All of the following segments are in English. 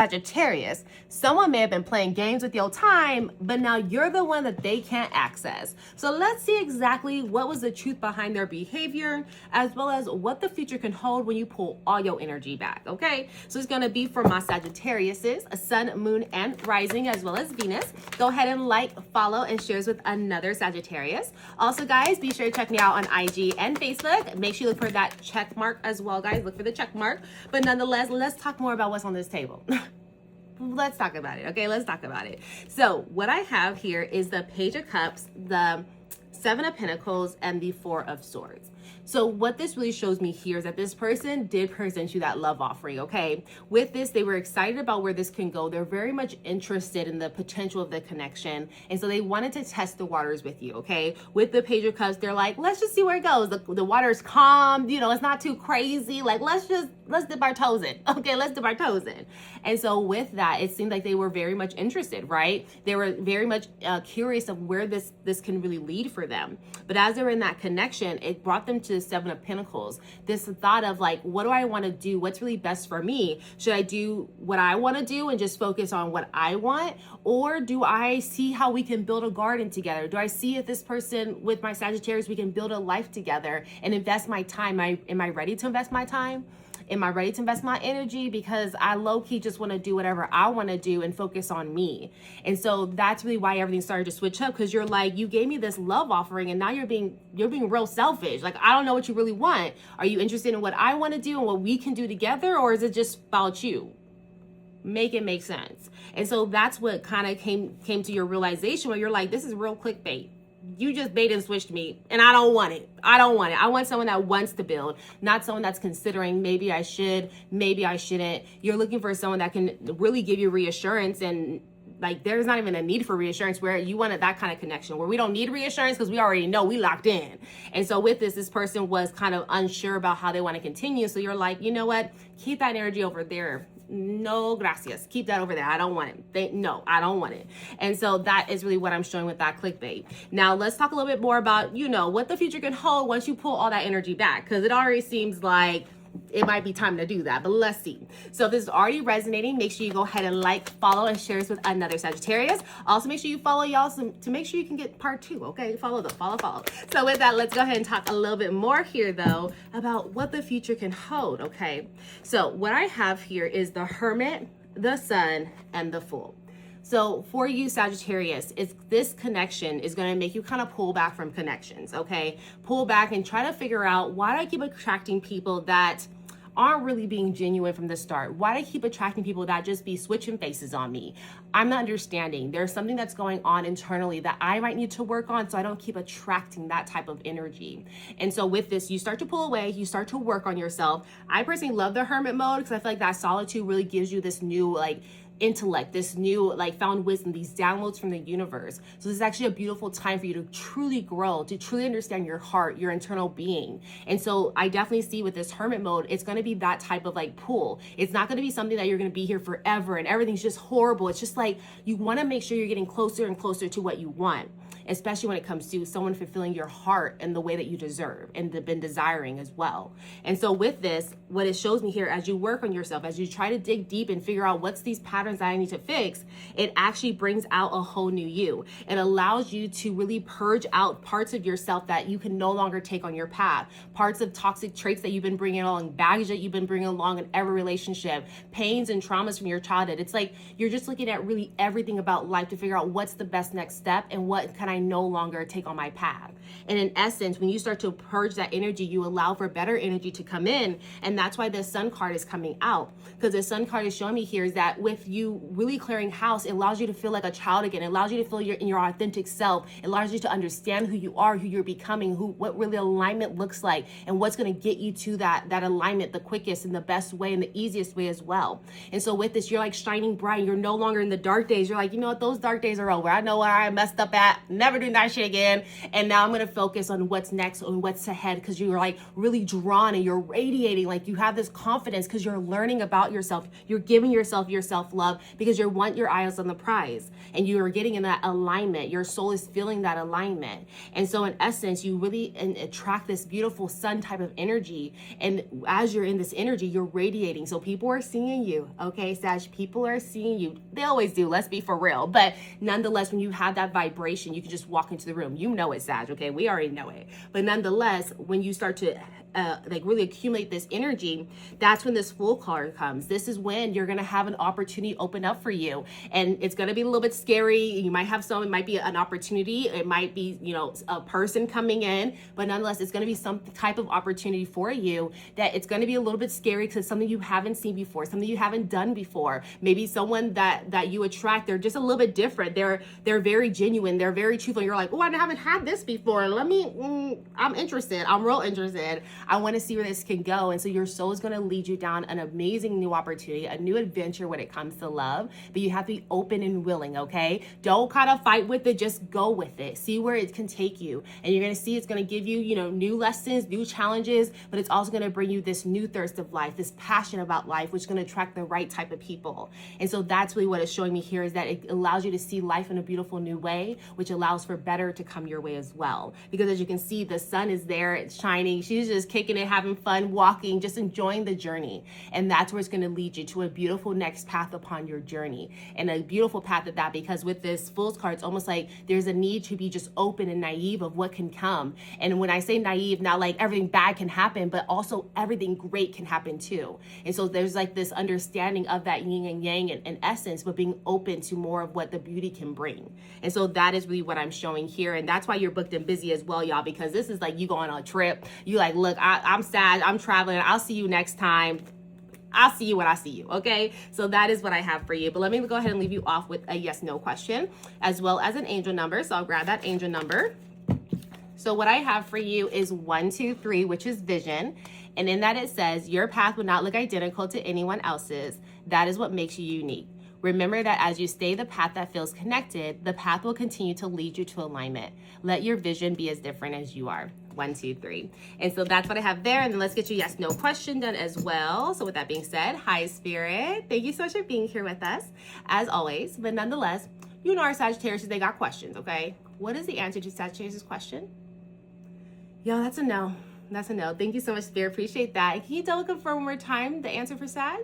Sagittarius, someone may have been playing games with your time, but now you're the one that they can't access. So let's see exactly what was the truth behind their behavior, as well as what the future can hold when you pull all your energy back, okay? So it's gonna be for my Sagittariuses, a sun, moon, and rising, as well as Venus. Go ahead and like, follow, and share with another Sagittarius. Also, guys, be sure to check me out on IG and Facebook. Make sure you look for that check mark as well, guys. Look for the check mark. But nonetheless, let's talk more about what's on this table. Let's talk about it, okay? Let's talk about it. So what I have here is the Page of Cups, the Seven of Pentacles, and the Four of Swords. So what this really shows me here is that this person did present you that love offering, okay? With this, they were excited about where this can go. They're very much interested in the potential of the connection. And so they wanted to test the waters with you, okay? With the Page of Cups, they're like, let's just see where it goes. The water's calm, you know, it's not too crazy. Like, let's dip our toes in, okay? Let's dip our toes in. And so with that, it seemed like they were very much interested, right? They were very much curious of where this can really lead for them. But as they were in that connection, it brought them to the Seven of Pentacles. This thought of like, what do I want to do? What's really best for me? Should I do what I want to do and just focus on what I want? Or do I see how we can build a garden together? Do I see if this person with my Sagittarius, we can build a life together and invest my time? Am I ready to invest my time? Am I ready to invest my energy? Because I low-key just want to do whatever I want to do and focus on me. And so that's really why everything started to switch up, because you're like, you gave me this love offering and now you're being real selfish. Like, I don't know what you really want. Are you interested in what I want to do and what we can do together? Or is it just about you? Make it make sense. And so that's what kind of came to your realization, where you're like, this is real clickbait. You just bait and switched me and I don't want it. I don't want it. I want someone that wants to build, not someone that's considering maybe I should, maybe I shouldn't. You're looking for someone that can really give you reassurance, and like there's not even a need for reassurance, where you wanted that kind of connection where we don't need reassurance because we already know we locked in. And so with this person was kind of unsure about how they want to continue. So you're like, you know what? Keep that energy over there. No, gracias. Keep that over there. I don't want it. No, I don't want it. And so that is really what I'm showing with that clickbait. Now let's talk a little bit more about, you know, what the future can hold once you pull all that energy back, because it already seems like it might be time to do that, but let's see. So if this is already resonating, make sure you go ahead and like, follow, and share this with another Sagittarius. Also, make sure you follow y'all to make sure you can get part 2, okay? Follow. So with that, let's go ahead and talk a little bit more here, though, about what the future can hold, okay? So what I have here is the Hermit, the Sun, and the Fool. So for you, Sagittarius, this connection is going to make you kind of pull back from connections, okay? Pull back and try to figure out, why do I keep attracting people that aren't really being genuine from the start? Why do I keep attracting people that just be switching faces on me? I'm not understanding. There's something that's going on internally that I might need to work on, so I don't keep attracting that type of energy. And so with this, you start to pull away, you start to work on yourself. I personally love the Hermit mode because I feel like that solitude really gives you this new, like, intellect, this new found wisdom, these downloads from the universe. So this is actually a beautiful time for you to truly grow, to truly understand your heart, your internal being. And so I definitely see with this Hermit mode, it's going to be that type of pull. It's not going to be something that you're going to be here forever and everything's just horrible. It's just like, you want to make sure you're getting closer and closer to what you want, especially when it comes to someone fulfilling your heart in the way that you deserve and have been desiring as well. And so with this, what it shows me here, as you work on yourself, as you try to dig deep and figure out what's these patterns that I need to fix, it actually brings out a whole new you. It allows you to really purge out parts of yourself that you can no longer take on your path, parts of toxic traits that you've been bringing along, baggage that you've been bringing along in every relationship, pains and traumas from your childhood. It's like you're just looking at really everything about life to figure out what's the best next step and what can I no longer take on my path. And in essence, when you start to purge that energy, you allow for better energy to come in. And that's why the Sun card is coming out, because the Sun card is showing me here is that with you really clearing house, it allows you to feel like a child again. It allows you to feel in your authentic self. It allows you to understand who you are, who you're becoming, what really alignment looks like, and what's going to get you to that alignment the quickest and the best way and the easiest way as well. And so with this, you're like shining bright. You're no longer in the dark days. You're like, you know what, those dark days are over. I know where I messed up at. never doing that shit again. And now I'm going to focus on what's next, on what's ahead, because you're like really drawn and you're radiating. Like you have this confidence because you're learning about yourself. You're giving yourself your self-love because you want your eyes on the prize and you are getting in that alignment. Your soul is feeling that alignment. And so in essence, you really attract this beautiful sun type of energy. And as you're in this energy, you're radiating. So people are seeing you. Okay, Sag, people are seeing you. They always do. Let's be for real. But nonetheless, when you have that vibration, you can just walk into the room. You know it, Sag. Okay, we already know it. But nonetheless, when you start to like really accumulate this energy, that's when this Fool card comes. This is when you're gonna have an opportunity open up for you, and it's gonna be a little bit scary. You might have some. It might be an opportunity. It might be, you know, a person coming in, but nonetheless, it's gonna be some type of opportunity for you that it's gonna be a little bit scary because it's something you haven't seen before, something you haven't done before. Maybe someone that you attract, they're just a little bit different. They're very genuine. They're very truthful. You're like, oh, I haven't had this before. I'm interested. I'm real interested. I want to see where this can go. And so your soul is going to lead you down an amazing new opportunity, a new adventure when it comes to love. But you have to be open and willing, okay? Don't kind of fight with it. Just go with it. See where it can take you. And you're going to see it's going to give you, you know, new lessons, new challenges, but it's also going to bring you this new thirst of life, this passion about life, which is going to attract the right type of people. And so that's really what it's showing me here, is that it allows you to see life in a beautiful new way, which allows for better to come your way as well. Because as you can see, the sun is there, it's shining. She's just kicking it, having fun, walking, just enjoying the journey. And that's where it's going to lead you to a beautiful next path upon your journey, and a beautiful path at that, because with this Fool's card, it's almost like there's a need to be just open and naive of what can come. And when I say naive, not like everything bad can happen, but also everything great can happen too. And so there's like this understanding of that yin and yang in essence, but being open to more of what the beauty can bring. And so that is really what I'm showing here. And that's why you're booked and busy as well, y'all, because this is like you going on a trip. You like, look, I'm sad. I'm traveling. I'll see you next time. I'll see you when I see you, okay? So that is what I have for you. But let me go ahead and leave you off with a yes/no question, as well as an angel number. So I'll grab that angel number. So what I have for you is 123, which is vision. And in that it says, your path will not look identical to anyone else's. That is what makes you unique. Remember that as you stay the path that feels connected, the path will continue to lead you to alignment. Let your vision be as different as you are. 1, 2, 3. And so that's what I have there. And then let's get your yes/no question done as well. So with that being said, hi Spirit. Thank you so much for being here with us, as always. But nonetheless, you know our Sagittarius, they got questions, okay? What is the answer to Sagittarius' question? Yo, that's a no. That's a no. Thank you so much, Spirit. Appreciate that. Can you double confirm one more time the answer for Sag?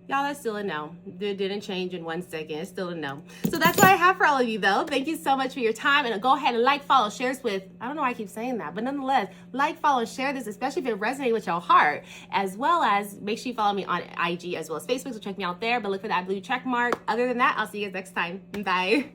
Y'all, that's still a no. It didn't change in 1 second. It's still a no. So that's what I have for all of you, though. Thank you so much for your time. And go ahead and like, follow, share this with, I don't know why I keep saying that, but nonetheless, like, follow, share this, especially if it resonates with your heart, as well as make sure you follow me on IG as well as Facebook. So check me out there, but look for that blue check mark. Other than that, I'll see you guys next time. Bye.